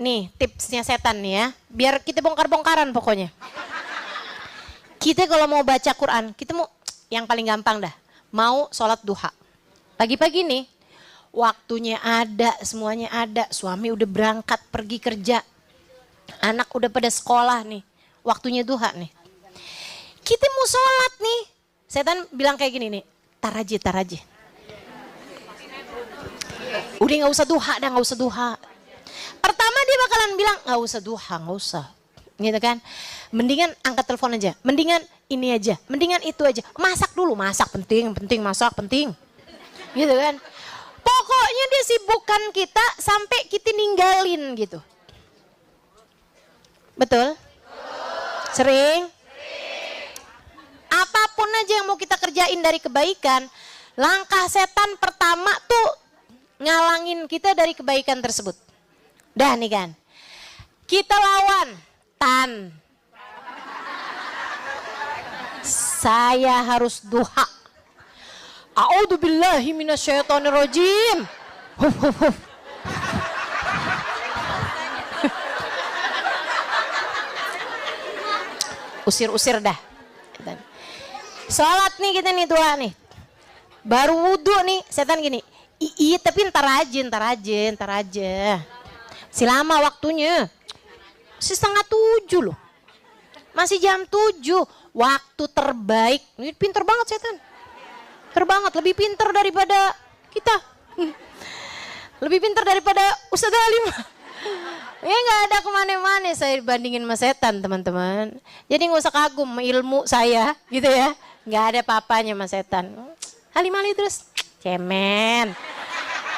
nih tipsnya setan nih ya. Biar kita bongkar-bongkaran pokoknya. Kita kalau mau baca Quran, kita mau yang paling gampang dah. Mau sholat duha. Pagi-pagi nih, waktunya ada, semuanya ada. Suami udah berangkat pergi kerja. Anak udah pada sekolah nih. Waktunya duha nih. Kita mau sholat nih. Setan bilang kayak gini nih. Tar aja. Udah gak usah duha dah, gak usah duha. Pertama dia bakalan bilang gak usah duha, gak usah. Gitu kan. Mendingan angkat telepon aja. Mendingan ini aja. Mendingan itu aja. Masak dulu, masak penting, masak penting. Gitu kan. Pokoknya dia sibukkan kita sampai kita ninggalin gitu. Betul? Sering? Apapun aja yang mau kita kerjain dari kebaikan, langkah setan pertama tuh ngalangin kita dari kebaikan tersebut. Dah nih kan. Kita lawan tan. Saya harus duha. A'udzubillahi minasyaitonirrajim. Usir dah. Sholat nih kita nih tua nih. Baru wudhu nih setan gini. Iya tapi ntar aja. Si lama waktunya. Masih 6:30 loh. Masih jam 7. Waktu terbaik. Ini pinter banget setan. Terbanget, lebih pinter daripada kita. Lebih pinter daripada Ustadz Alim. Ya gak ada kemana-mana saya bandingin sama setan teman-teman. Jadi gak usah kagum ilmu saya gitu ya. Gak ada papanya sama setan. Halim-halim terus, cemen.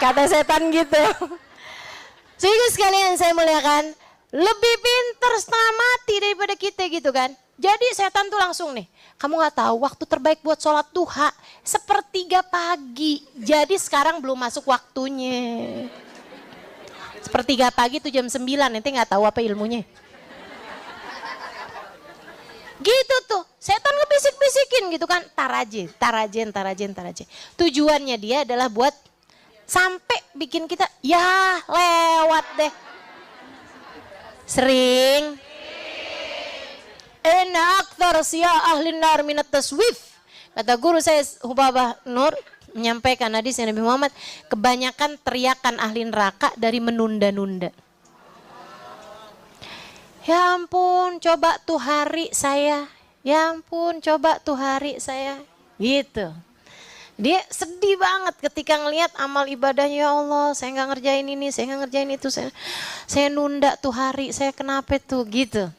Kata setan gitu. Sehingga sekalian saya muliakan, lebih pinter setengah mati daripada kita gitu kan. Jadi setan tuh langsung nih, kamu gak tahu waktu terbaik buat sholat duha 1/3 pagi. Jadi sekarang belum masuk waktunya. 1/3 pagi itu jam 9, nanti gak tahu apa ilmunya. Gitu tuh, setan ngebisik-bisikin gitu kan, tar aja. Tujuannya dia adalah buat sampai bikin kita, ya lewat deh. Sering. Enak aktsar ahli nar minat taswif. Kata guru saya Hubabah Nur menyampaikan hadis Nabi Muhammad, kebanyakan teriakan ahli neraka dari menunda-nunda. Ya ampun, coba tuh hari saya. Gitu. Dia sedih banget ketika ngelihat amal ibadahnya, ya Allah, saya nggak ngerjain ini, saya nggak ngerjain itu, saya nunda tuh hari, saya kenapa tuh gitu.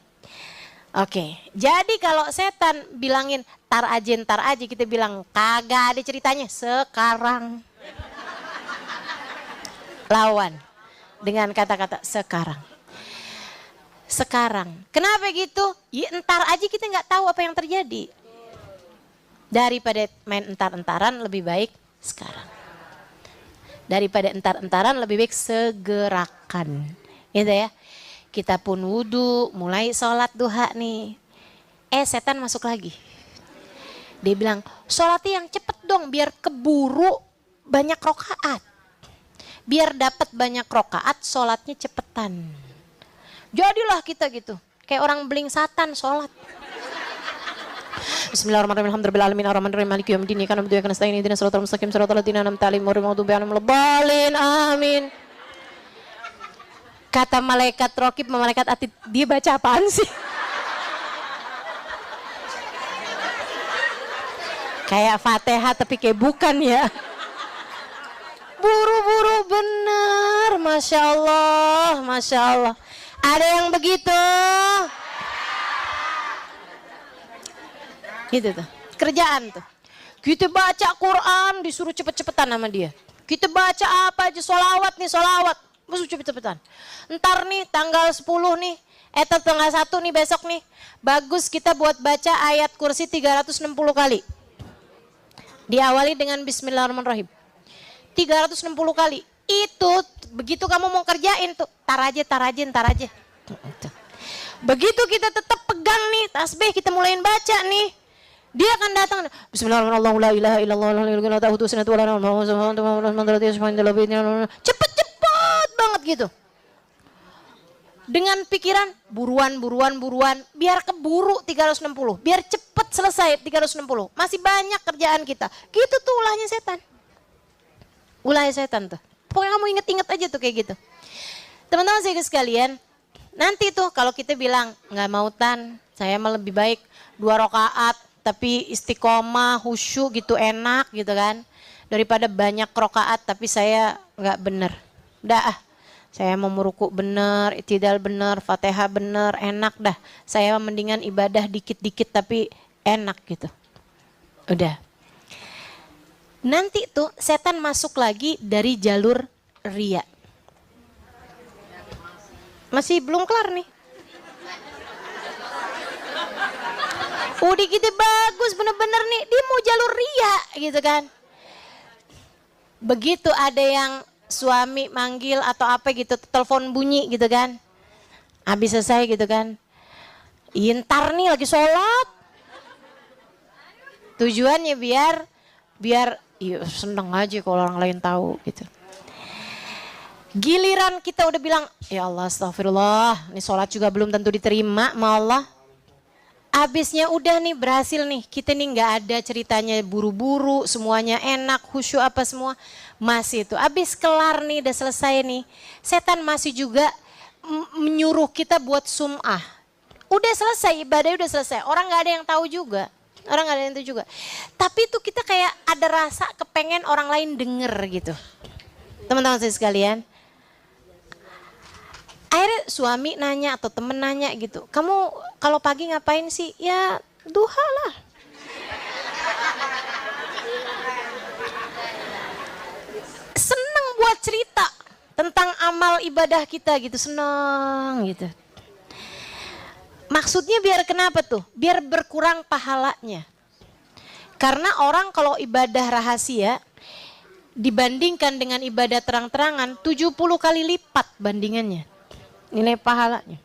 Oke, jadi kalau setan bilangin tar aja, kita bilang kagak ada ceritanya, sekarang. Lawan dengan kata-kata sekarang. Kenapa gitu? Ya entar aja kita nggak tahu apa yang terjadi. Daripada main entar-entaran lebih baik sekarang. Daripada entar-entaran lebih baik segerakan. Gitu ya. Kita pun wudhu, mulai sholat duha nih. Setan masuk lagi. Dia bilang, sholatnya yang cepet dong biar keburu banyak rokaat. Biar dapat banyak rokaat, sholatnya cepetan. Jadilah kita gitu, kayak orang beling satan sholat. Bismillahirrahmanirrahim. Alhamdulillahirabbil alamin maliki yaumiddin. Iyyaka na'budu wa iyyaka nasta'in. Ihdinas siratal mustaqim siratal ladzina an'amta 'alaihim ghairil maghdubi 'alaihim waladdallin. Amin. Kata malaikat Raqib, malaikat Atid, dia baca apaan sih? Kayak Fatihah tapi kayak bukan ya. Buru-buru bener, Masya Allah. Ada yang begitu? Gitu tuh, kerjaan tuh. Kita baca Quran disuruh cepet-cepetan sama dia. Kita baca apa aja, sholawat, masuk cepet-cepetan. Ntar nih tanggal 10 nih, tanggal 1 nih besok nih. Bagus kita buat baca ayat kursi 360 kali. Diawali dengan Bismillahirrahmanirrahim. 360 kali. Itu begitu kamu mau kerjain tuh, tar aja. Begitu kita tetap pegang nih tasbih, kita mulain baca nih. Dia akan datang. Bismillahirrahmanirrahim. Cepet banget gitu. Dengan pikiran buruan, biar keburu 360, biar cepet selesai 360. Masih banyak kerjaan kita. Gitu tuh ulahnya setan. Ulahnya setan tuh. Pokoknya kamu inget-inget aja tuh kayak gitu. Teman-teman saya sekalian, nanti tuh kalau kita bilang nggak mau Tan, saya mah lebih baik 2 rakaat tapi istiqomah, khusyuk gitu enak gitu kan. Daripada banyak rakaat tapi saya nggak bener. Dah, saya mau meruku bener, i'tidal bener, Fatihah bener, enak dah. Saya mendingan ibadah dikit-dikit tapi enak gitu. Udah. Nanti tuh setan masuk lagi dari jalur riya. Masih belum kelar nih. Udah gitu bagus bener-bener nih, dia mau jalur riya gitu kan. Begitu ada yang suami manggil atau apa gitu, telepon bunyi gitu kan. Habis selesai gitu kan. Ntar nih lagi sholat. Tujuannya biar iya seneng aja kalau orang lain tahu gitu. Giliran kita udah bilang, ya Allah astagfirullah, ini sholat juga belum tentu diterima sama Allah. Abisnya udah nih berhasil nih, kita nih nggak ada ceritanya buru-buru, semuanya enak, khusyuk apa semua. Masih itu, abis kelar nih, udah selesai nih. Setan masih juga menyuruh kita buat sum'ah. Udah selesai, ibadahnya udah selesai, orang nggak ada yang tahu juga. Orang nggak ada yang tahu juga. Tapi itu kita kayak ada rasa kepengen orang lain denger gitu. Teman-teman saya sekalian. Akhirnya suami nanya atau temen nanya gitu, kamu kalau pagi ngapain sih? Ya duha lah. Seneng buat cerita tentang amal ibadah kita gitu, seneng gitu. Maksudnya biar kenapa tuh? Biar berkurang pahalanya. Karena orang kalau ibadah rahasia dibandingkan dengan ibadah terang-terangan 70 kali lipat bandingannya. Nilai pahalanya.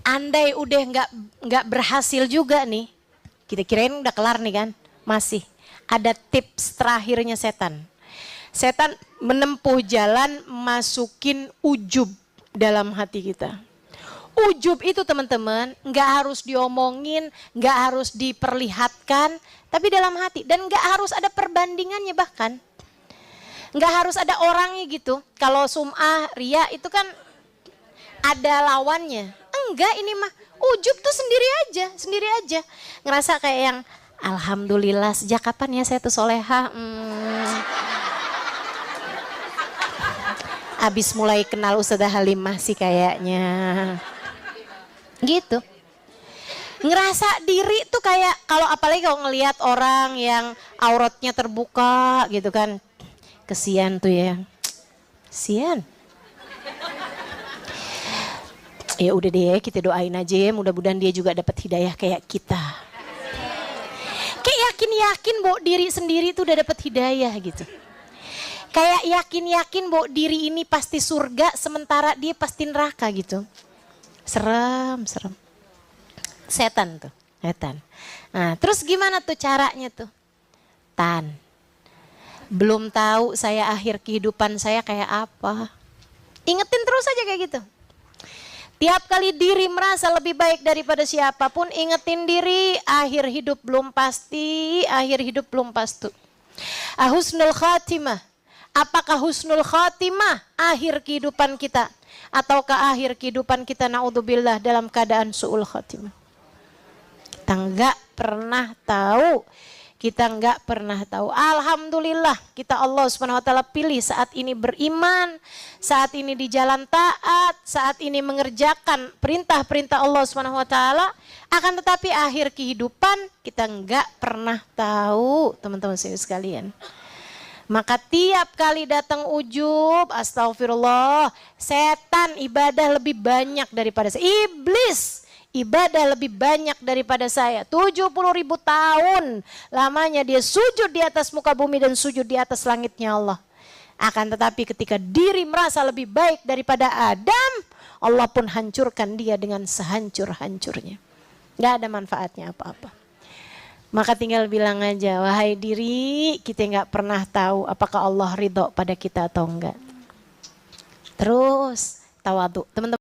Andai udah nggak berhasil juga nih, kita kirain udah kelar nih kan, masih ada tips terakhirnya setan. Setan menempuh jalan masukin ujub dalam hati kita. Ujub itu teman-teman nggak harus diomongin, nggak harus diperlihatkan, tapi dalam hati, dan nggak harus ada perbandingannya bahkan. Nggak harus ada orangnya gitu. Kalau sum'ah, riya itu kan ada lawannya. Enggak, ini mah ujub tuh sendiri aja. Ngerasa kayak yang alhamdulillah sejak kapan ya saya tuh soleha. Abis mulai kenal Ustazah Halimah sih kayaknya. Gitu. Ngerasa diri tuh kayak kalau apalagi kalau ngelihat orang yang auratnya terbuka gitu kan. Kesian tuh ya. Kesian. Ya udah deh, kita doain aja ya, mudah-mudahan dia juga dapat hidayah kayak kita. Kayak yakin-yakin bahwa diri sendiri tuh udah dapat hidayah gitu. Kayak yakin-yakin bahwa diri ini pasti surga sementara dia pasti neraka gitu. Serem. Setan tuh, setan. Nah, terus gimana tuh caranya tuh? Tan, belum tahu saya akhir kehidupan saya kayak apa. Ingetin terus aja kayak gitu. Tiap kali diri merasa lebih baik daripada siapapun, ingetin diri, akhir hidup belum pasti, Husnul khatimah. Apakah husnul khatimah akhir kehidupan kita? Ataukah akhir kehidupan kita naudzubillah dalam keadaan su'ul khatimah? Kita nggak pernah tahu. Alhamdulillah kita Allah Subhanahu wa taala pilih saat ini beriman, saat ini di jalan taat, saat ini mengerjakan perintah-perintah Allah Subhanahu wa taala. Akan tetapi akhir kehidupan kita nggak pernah tahu, teman-teman sekalian. Maka tiap kali datang ujub, astagfirullah, setan ibadah lebih banyak daripada saya. Iblis ibadah lebih banyak daripada saya. 70.000 tahun lamanya dia sujud di atas muka bumi dan sujud di atas langitnya Allah. Akan tetapi ketika diri merasa lebih baik daripada Adam, Allah pun hancurkan dia dengan sehancur-hancurnya. Gak ada manfaatnya apa-apa. Maka tinggal bilang aja, wahai diri, kita gak pernah tahu apakah Allah ridho pada kita atau enggak. Terus tawadhu, teman-teman.